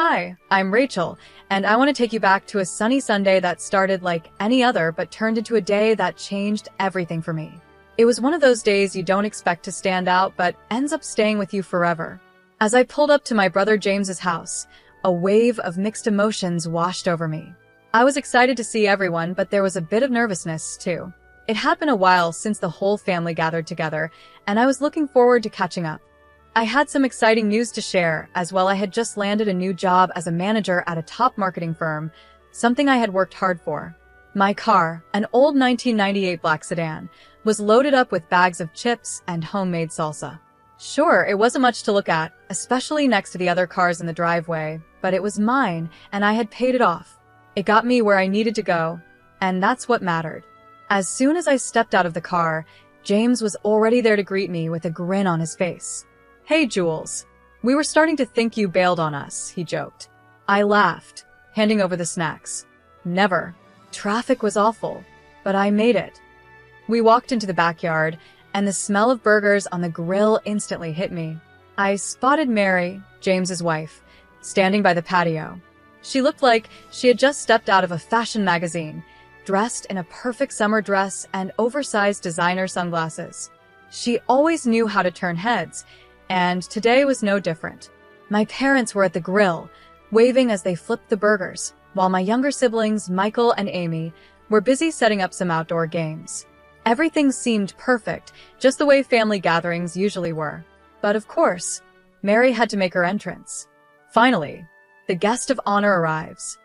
Hi, I'm Rachel, and I want to take you back to a sunny Sunday that started like any other but turned into a day that changed everything for me. It was one of those days you don't expect to stand out but ends up staying with you forever. As I pulled up to my brother James's house, a wave of mixed emotions washed over me. I was excited to see everyone, but there was a bit of nervousness too. It had been a while since the whole family gathered together, and I was looking forward to catching up. I had some exciting news to share, as well I had just landed a new job as a manager at a top marketing firm, something I had worked hard for. My car, an old 1998 black sedan, was loaded up with bags of chips and homemade salsa. Sure, it wasn't much to look at, especially next to the other cars in the driveway, but it was mine, and I had paid it off. It got me where I needed to go, and that's what mattered. As soon as I stepped out of the car, James was already there to greet me with a grin on his face. "Hey, Jules. We were starting to think you bailed on us," he joked. I laughed, handing over the snacks. Never. Traffic was awful, but I made it. We walked into the backyard, and the smell of burgers on the grill instantly hit me. I spotted Mary, James's wife, standing by the patio. She looked like she had just stepped out of a fashion magazine, dressed in a perfect summer dress and oversized designer sunglasses. She always knew how to turn heads, and today was no different. My parents were at the grill, waving as they flipped the burgers, while my younger siblings, Michael and Amy, were busy setting up some outdoor games. Everything seemed perfect, just the way family gatherings usually were. But of course, Mary had to make her entrance. Finally, the guest of honor arrives.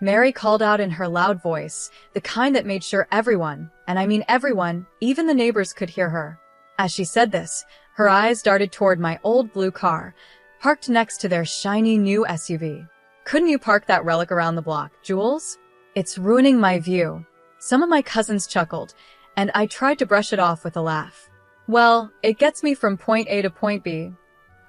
Mary called out in her loud voice, the kind that made sure everyone, and I mean everyone, even the neighbors, could hear her. As she said this, her eyes darted toward my old blue car, parked next to their shiny new SUV. "Couldn't you park that relic around the block, Jules? It's ruining my view." Some of my cousins chuckled, and I tried to brush it off with a laugh. "Well, it gets me from point A to point B,"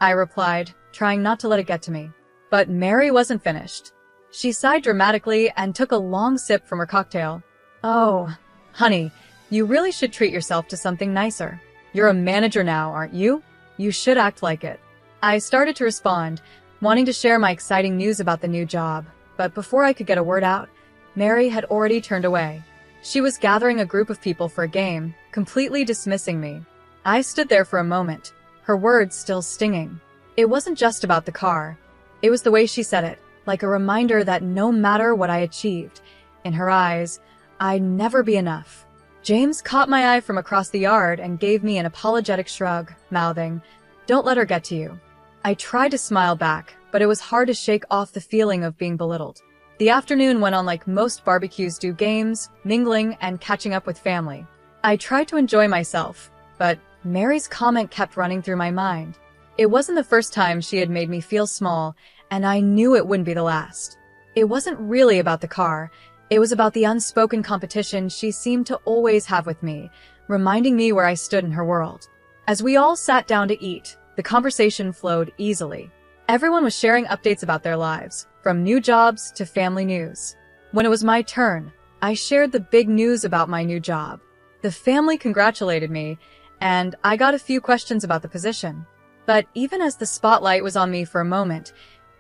I replied, trying not to let it get to me. But Mary wasn't finished. She sighed dramatically and took a long sip from her cocktail. "Oh, honey, you really should treat yourself to something nicer. You're a manager now, aren't you? You should act like it." I started to respond, wanting to share my exciting news about the new job, but before I could get a word out, Mary had already turned away. She was gathering a group of people for a game, completely dismissing me. I stood there for a moment, her words still stinging. It wasn't just about the car. It was the way she said it, like a reminder that no matter what I achieved, in her eyes, I'd never be enough. James caught my eye from across the yard and gave me an apologetic shrug, mouthing, "Don't let her get to you." I tried to smile back, but it was hard to shake off the feeling of being belittled. The afternoon went on like most barbecues do, games, mingling, and catching up with family. I tried to enjoy myself, but Mary's comment kept running through my mind. It wasn't the first time she had made me feel small, and I knew it wouldn't be the last. It wasn't really about the car. It was about the unspoken competition she seemed to always have with me, reminding me where I stood in her world. As we all sat down to eat, the conversation flowed easily. Everyone was sharing updates about their lives, from new jobs to family news. When it was my turn, I shared the big news about my new job. The family congratulated me, and I got a few questions about the position. But even as the spotlight was on me for a moment,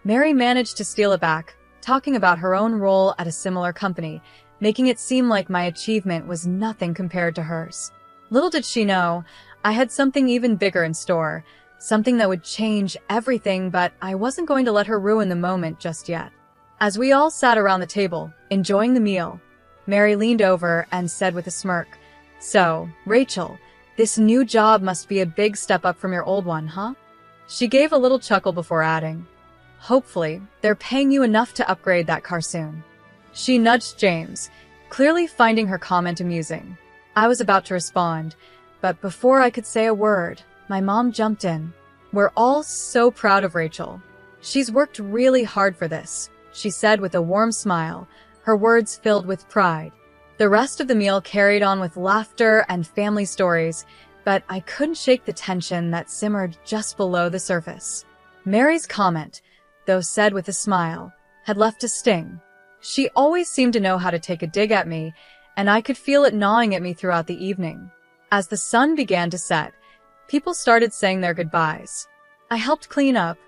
Mary managed to steal it back, talking about her own role at a similar company, making it seem like my achievement was nothing compared to hers. Little did she know, I had something even bigger in store, something that would change everything, but I wasn't going to let her ruin the moment just yet. As we all sat around the table, enjoying the meal, Mary leaned over and said with a smirk, "So, Rachel, this new job must be a big step up from your old one, huh?" She gave a little chuckle before adding, "Hopefully, they're paying you enough to upgrade that car soon." She nudged James, clearly finding her comment amusing. I was about to respond, but before I could say a word, my mom jumped in. "We're all so proud of Rachel. She's worked really hard for this," she said with a warm smile, her words filled with pride. The rest of the meal carried on with laughter and family stories, but I couldn't shake the tension that simmered just below the surface. Mary's comment, though said with a smile, had left a sting. She always seemed to know how to take a dig at me, and I could feel it gnawing at me throughout the evening. As the sun began to set, people started saying their goodbyes. I helped clean up,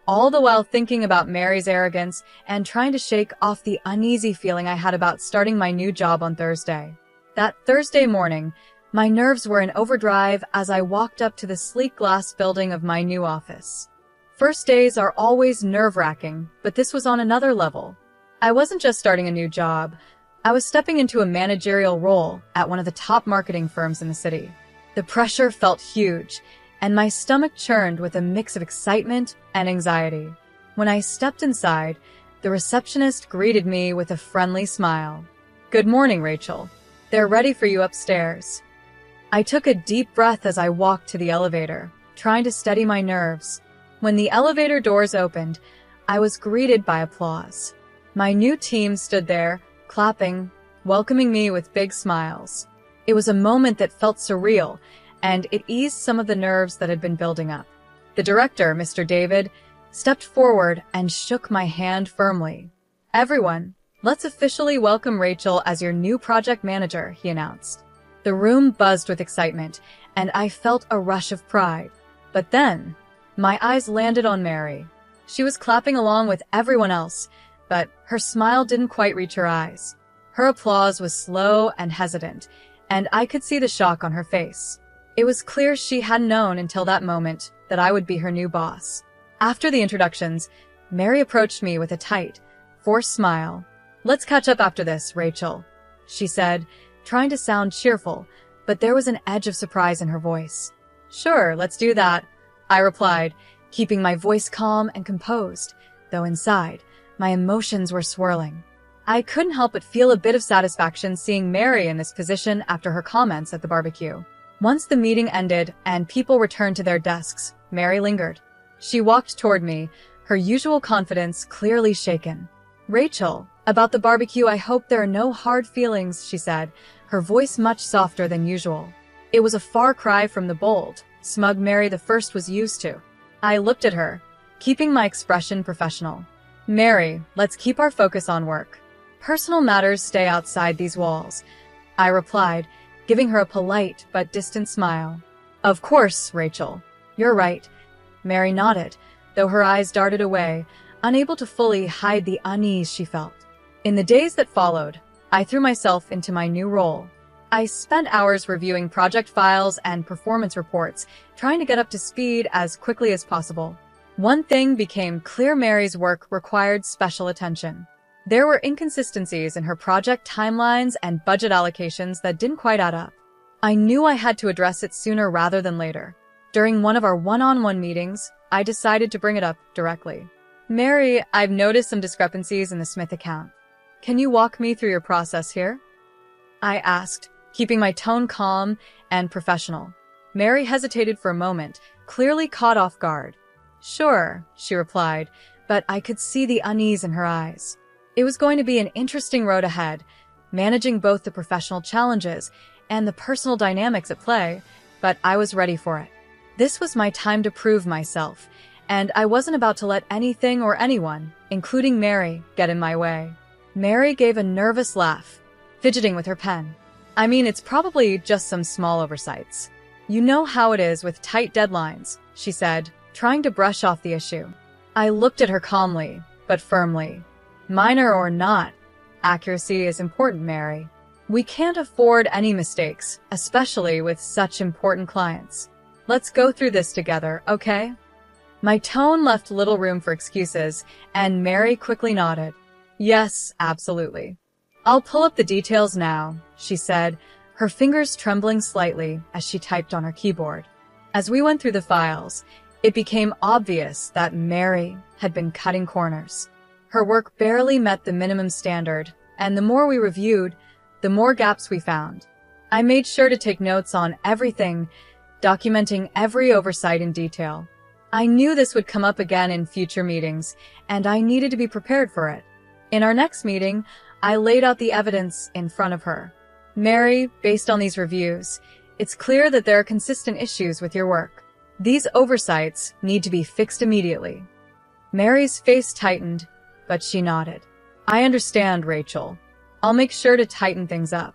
all the while thinking about Mary's arrogance and trying to shake off the uneasy feeling I had about starting my new job on Thursday. That Thursday morning, my nerves were in overdrive as I walked up to the sleek glass building of my new office. First days are always nerve-wracking, but this was on another level. I wasn't just starting a new job. I was stepping into a managerial role at one of the top marketing firms in the city. The pressure felt huge, and my stomach churned with a mix of excitement and anxiety. When I stepped inside, the receptionist greeted me with a friendly smile. "Good morning, Rachel. They're ready for you upstairs." I took a deep breath as I walked to the elevator, trying to steady my nerves. When the elevator doors opened, I was greeted by applause. My new team stood there, clapping, welcoming me with big smiles. It was a moment that felt surreal, and it eased some of the nerves that had been building up. The director, Mr. David, stepped forward and shook my hand firmly. "Everyone, let's officially welcome Rachel as your new project manager," he announced. The room buzzed with excitement, and I felt a rush of pride. But then, my eyes landed on Mary. She was clapping along with everyone else, but her smile didn't quite reach her eyes. Her applause was slow and hesitant, and I could see the shock on her face. It was clear she hadn't known until that moment that I would be her new boss. After the introductions, Mary approached me with a tight, forced smile. "Let's catch up after this, Rachel," she said, trying to sound cheerful, but there was an edge of surprise in her voice. "Sure, let's do that," I replied, keeping my voice calm and composed, though inside, my emotions were swirling. I couldn't help but feel a bit of satisfaction seeing Mary in this position after her comments at the barbecue. Once the meeting ended and people returned to their desks, Mary lingered. She walked toward me, her usual confidence clearly shaken. "Rachel, about the barbecue, I hope there are no hard feelings," she said, her voice much softer than usual. It was a far cry from the bold, smug Mary the first was used to. I looked at her, keeping my expression professional. "Mary, let's keep our focus on work. Personal matters stay outside these walls," I replied, giving her a polite but distant smile. "Of course, Rachel. You're right." Mary nodded, though her eyes darted away, unable to fully hide the unease she felt. In the days that followed, I threw myself into my new role. I spent hours reviewing project files and performance reports, trying to get up to speed as quickly as possible. One thing became clear: Mary's work required special attention. There were inconsistencies in her project timelines and budget allocations that didn't quite add up. I knew I had to address it sooner rather than later. During one of our one-on-one meetings, I decided to bring it up directly. "Mary, I've noticed some discrepancies in the Smith account. Can you walk me through your process here?" I asked, keeping my tone calm and professional. Mary hesitated for a moment, clearly caught off guard. "Sure," she replied, but I could see the unease in her eyes. It was going to be an interesting road ahead, managing both the professional challenges and the personal dynamics at play, but I was ready for it. This was my time to prove myself, and I wasn't about to let anything or anyone, including Mary, get in my way. Mary gave a nervous laugh, fidgeting with her pen. "I mean, it's probably just some small oversights. You know how it is with tight deadlines," she said, trying to brush off the issue. I looked at her calmly, but firmly. "Minor or not, accuracy is important, Mary. We can't afford any mistakes, especially with such important clients. Let's go through this together, okay?" My tone left little room for excuses, and Mary quickly nodded. "Yes, absolutely. I'll pull up the details now," she said, her fingers trembling slightly as she typed on her keyboard. As we went through the files, it became obvious that Mary had been cutting corners. Her work barely met the minimum standard, and the more we reviewed, the more gaps we found. I made sure to take notes on everything, documenting every oversight in detail. I knew this would come up again in future meetings, and I needed to be prepared for it. In our next meeting, I laid out the evidence in front of her. "Mary, based on these reviews, it's clear that there are consistent issues with your work. These oversights need to be fixed immediately." Mary's face tightened, but she nodded. "I understand, Rachel. I'll make sure to tighten things up."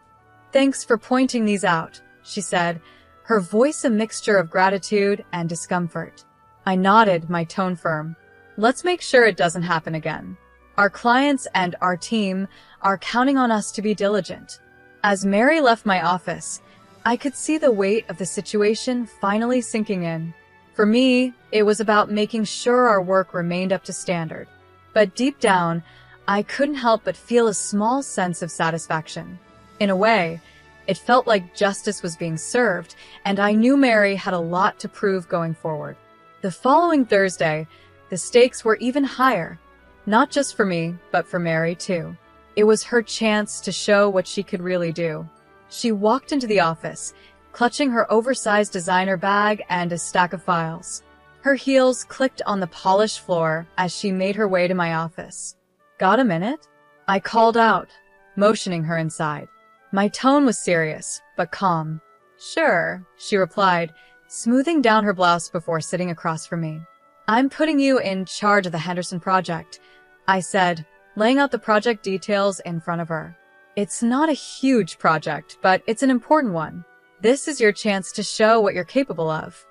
"Thanks for pointing these out," she said, her voice a mixture of gratitude and discomfort. I nodded, my tone firm. Let's make sure it doesn't happen again. Our clients and our team are counting on us to be diligent. As Mary left my office, I could see the weight of the situation finally sinking in. For me, it was about making sure our work remained up to standard. But deep down, I couldn't help but feel a small sense of satisfaction. In a way, it felt like justice was being served, and I knew Mary had a lot to prove going forward. The following Thursday, the stakes were even higher, not just for me, but for Mary too. It was her chance to show what she could really do. She walked into the office, clutching her oversized designer bag and a stack of files. Her heels clicked on the polished floor as she made her way to my office. "Got a minute?" I called out, motioning her inside. My tone was serious, but calm. "Sure," she replied, smoothing down her blouse before sitting across from me. "I'm putting you in charge of the Henderson project," I said, laying out the project details in front of her. "It's not a huge project, but it's an important one. This is your chance to show what you're capable of."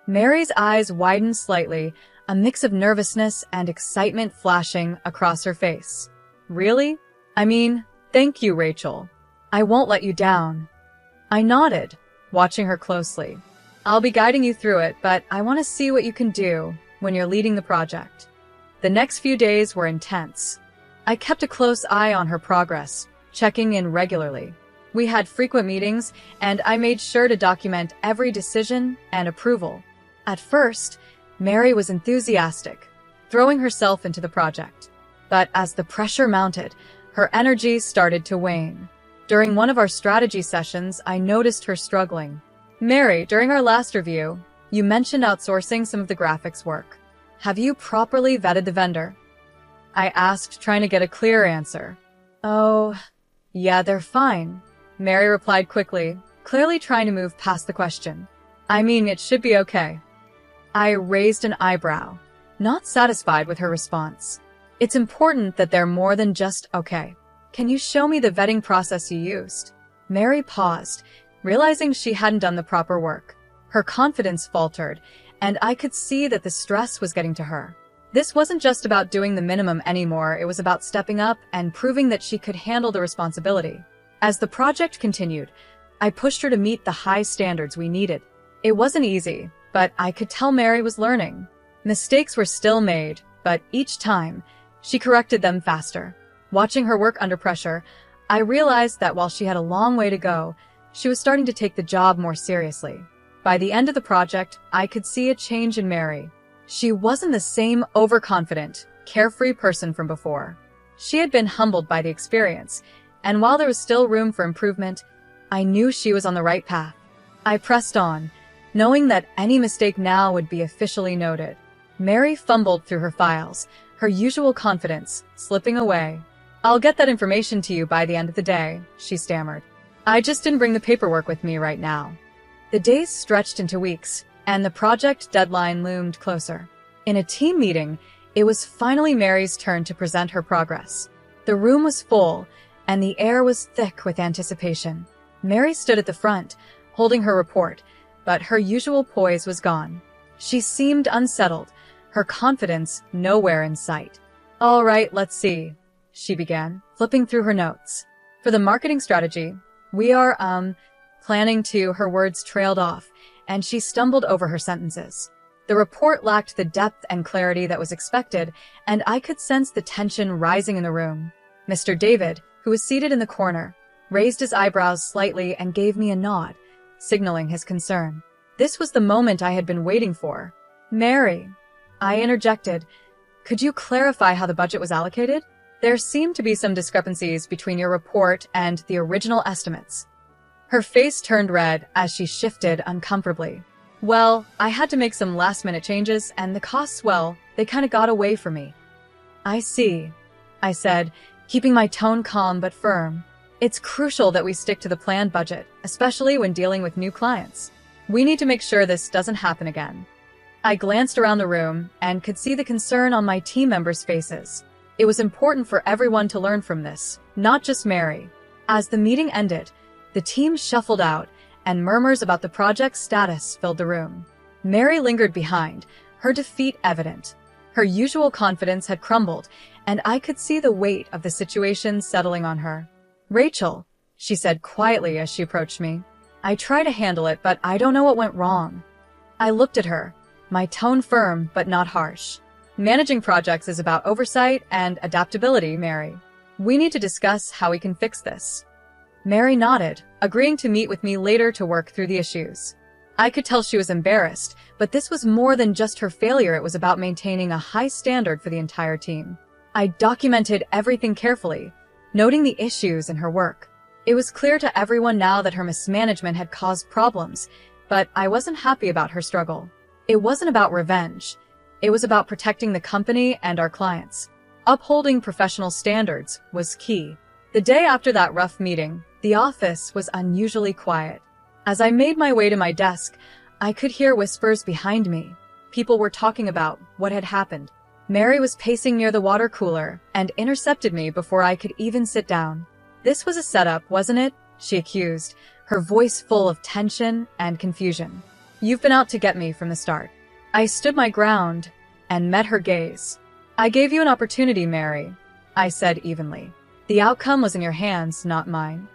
Mary's eyes widened slightly, a mix of nervousness and excitement flashing across her face. "Really? I mean, thank you, Rachel. I won't let you down." I nodded, watching her closely. "I'll be guiding you through it, but I want to see what you can do when you're leading the project." The next few days were intense. I kept a close eye on her progress, checking in regularly. We had frequent meetings, and I made sure to document every decision and approval. At first, Mary was enthusiastic, throwing herself into the project. But as the pressure mounted, her energy started to wane. During one of our strategy sessions, I noticed her struggling. "Mary, during our last review, you mentioned outsourcing some of the graphics work. Have you properly vetted the vendor?" I asked, trying to get a clear answer. "Oh, yeah, they're fine," Mary replied quickly, clearly trying to move past the question. "I mean, it should be okay." I raised an eyebrow, not satisfied with her response. "It's important that they're more than just okay. Can you show me the vetting process you used?" Mary paused, realizing she hadn't done the proper work. Her confidence faltered, and I could see that the stress was getting to her. This wasn't just about doing the minimum anymore, it was about stepping up and proving that she could handle the responsibility. As the project continued, I pushed her to meet the high standards we needed. It wasn't easy, but I could tell Mary was learning. Mistakes were still made, but each time, she corrected them faster. Watching her work under pressure, I realized that while she had a long way to go, she was starting to take the job more seriously. By the end of the project, I could see a change in Mary. She wasn't the same overconfident, carefree person from before. She had been humbled by the experience, and while there was still room for improvement, I knew she was on the right path. I pressed on, knowing that any mistake now would be officially noted. Mary fumbled through her files, her usual confidence slipping away. "I'll get that information to you by the end of the day," she stammered. "I just didn't bring the paperwork with me right now." The days stretched into weeks, and the project deadline loomed closer. In a team meeting, it was finally Mary's turn to present her progress. The room was full, and the air was thick with anticipation. Mary stood at the front, holding her report, but her usual poise was gone. She seemed unsettled, her confidence nowhere in sight. "All right, let's see," she began, flipping through her notes. "For the marketing strategy, we are, planning to," her words trailed off, and she stumbled over her sentences. The report lacked the depth and clarity that was expected, and I could sense the tension rising in the room. Mr. David, who was seated in the corner, raised his eyebrows slightly and gave me a nod, signaling his concern. This was the moment I had been waiting for. "Mary," I interjected, "could you clarify how the budget was allocated? There seemed to be some discrepancies between your report and the original estimates." Her face turned red as she shifted uncomfortably. "Well, I had to make some last-minute changes, and the costs, well, they kind of got away from me." "I see," I said, keeping my tone calm but firm. "It's crucial that we stick to the planned budget, especially when dealing with new clients. We need to make sure this doesn't happen again." I glanced around the room and could see the concern on my team members' faces. It was important for everyone to learn from this, not just Mary. As the meeting ended, the team shuffled out, and murmurs about the project's status filled the room. Mary lingered behind, her defeat evident. Her usual confidence had crumbled, and I could see the weight of the situation settling on her. "Rachel," she said quietly as she approached me. "I try to handle it, but I don't know what went wrong." I looked at her, my tone firm but not harsh. "Managing projects is about oversight and adaptability, Mary. We need to discuss how we can fix this." Mary nodded, agreeing to meet with me later to work through the issues. I could tell she was embarrassed, but this was more than just her failure. It was about maintaining a high standard for the entire team. I documented everything carefully, noting the issues in her work. It was clear to everyone now that her mismanagement had caused problems, but I wasn't happy about her struggle. It wasn't about revenge. It was about protecting the company and our clients. Upholding professional standards was key. The day after that rough meeting, the office was unusually quiet. As I made my way to my desk, I could hear whispers behind me. People were talking about what had happened. Mary was pacing near the water cooler and intercepted me before I could even sit down. "This was a setup, wasn't it?" she accused, her voice full of tension and confusion. "You've been out to get me from the start." I stood my ground and met her gaze. "I gave you an opportunity, Mary," I said evenly. "The outcome was in your hands, not mine."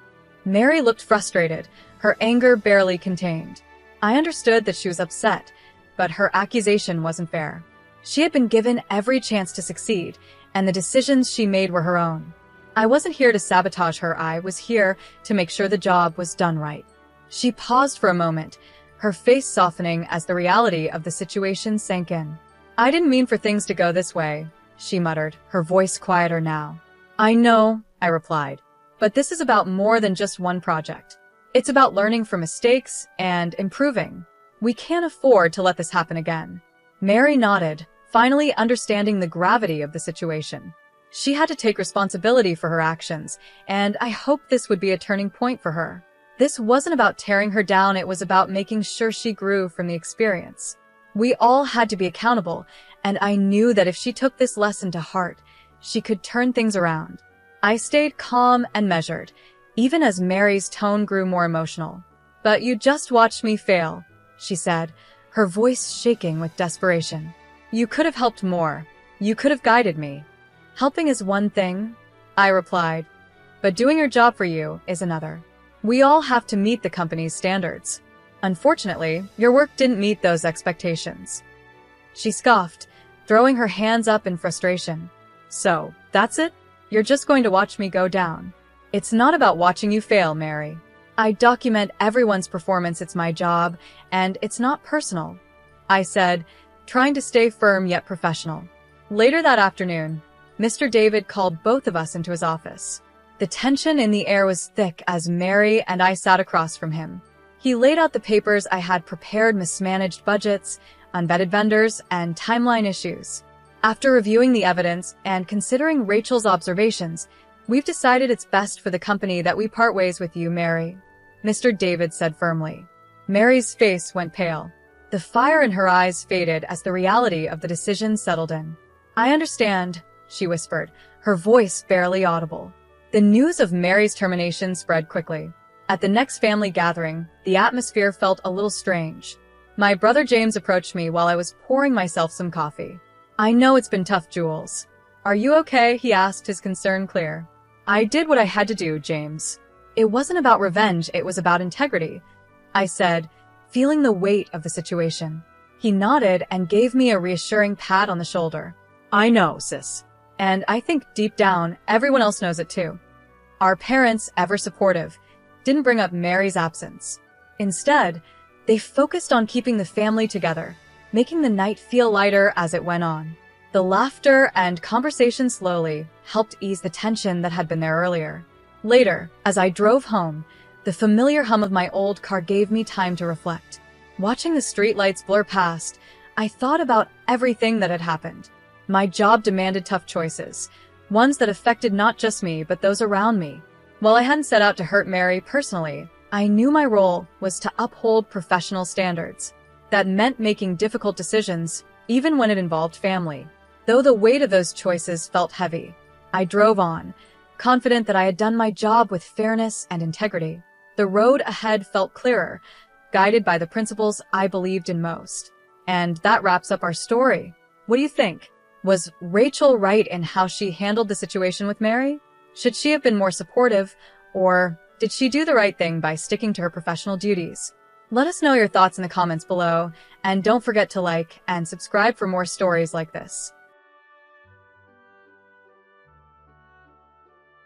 Mary looked frustrated, her anger barely contained. I understood that she was upset, but her accusation wasn't fair. She had been given every chance to succeed, and the decisions she made were her own. I wasn't here to sabotage her. I was here to make sure the job was done right. She paused for a moment, her face softening as the reality of the situation sank in. "I didn't mean for things to go this way," she muttered, her voice quieter now. "I know," I replied, "but this is about more than just one project. It's about learning from mistakes and improving. We can't afford to let this happen again." Mary nodded, finally understanding the gravity of the situation. She had to take responsibility for her actions, and I hoped this would be a turning point for her. This wasn't about tearing her down, it was about making sure she grew from the experience. We all had to be accountable, and I knew that if she took this lesson to heart, she could turn things around. I stayed calm and measured, even as Mary's tone grew more emotional. "But you just watched me fail," she said, her voice shaking with desperation. "You could have helped more. You could have guided me." "Helping is one thing," I replied, "but doing your job for you is another. We all have to meet the company's standards. Unfortunately, your work didn't meet those expectations." She scoffed, throwing her hands up in frustration. "So, that's it? You're just going to watch me go down?" "It's not about watching you fail, Mary. I document everyone's performance. It's my job, and it's not personal," I said, trying to stay firm yet professional. Later that afternoon, Mr. David called both of us into his office. The tension in the air was thick as Mary and I sat across from him. He laid out the papers I had prepared: mismanaged budgets, unvetted vendors, and timeline issues. "After reviewing the evidence and considering Rachel's observations, we've decided it's best for the company that we part ways with you, Mary," Mr. David said firmly. Mary's face went pale. The fire in her eyes faded as the reality of the decision settled in. "I understand," she whispered, her voice barely audible. The news of Mary's termination spread quickly. At the next family gathering, the atmosphere felt a little strange. My brother James approached me while I was pouring myself some coffee. "I know it's been tough, Jules. Are you okay?" he asked, his concern clear. "I did what I had to do, James. It wasn't about revenge, it was about integrity," I said, feeling the weight of the situation. He nodded and gave me a reassuring pat on the shoulder. "I know, sis. And I think deep down, everyone else knows it too." Our parents, ever supportive, didn't bring up Mary's absence. Instead, they focused on keeping the family together, making the night feel lighter as it went on. The laughter and conversation slowly helped ease the tension that had been there earlier. Later, as I drove home, the familiar hum of my old car gave me time to reflect. Watching the streetlights blur past, I thought about everything that had happened. My job demanded tough choices, ones that affected not just me but those around me. While I hadn't set out to hurt Mary personally, I knew my role was to uphold professional standards. That meant making difficult decisions, even when it involved family. Though the weight of those choices felt heavy, I drove on, confident that I had done my job with fairness and integrity. The road ahead felt clearer, guided by the principles I believed in most. And that wraps up our story. What do you think? Was Rachel right in how she handled the situation with Mary? Should she have been more supportive, or did she do the right thing by sticking to her professional duties? Let us know your thoughts in the comments below, and don't forget to like and subscribe for more stories like this.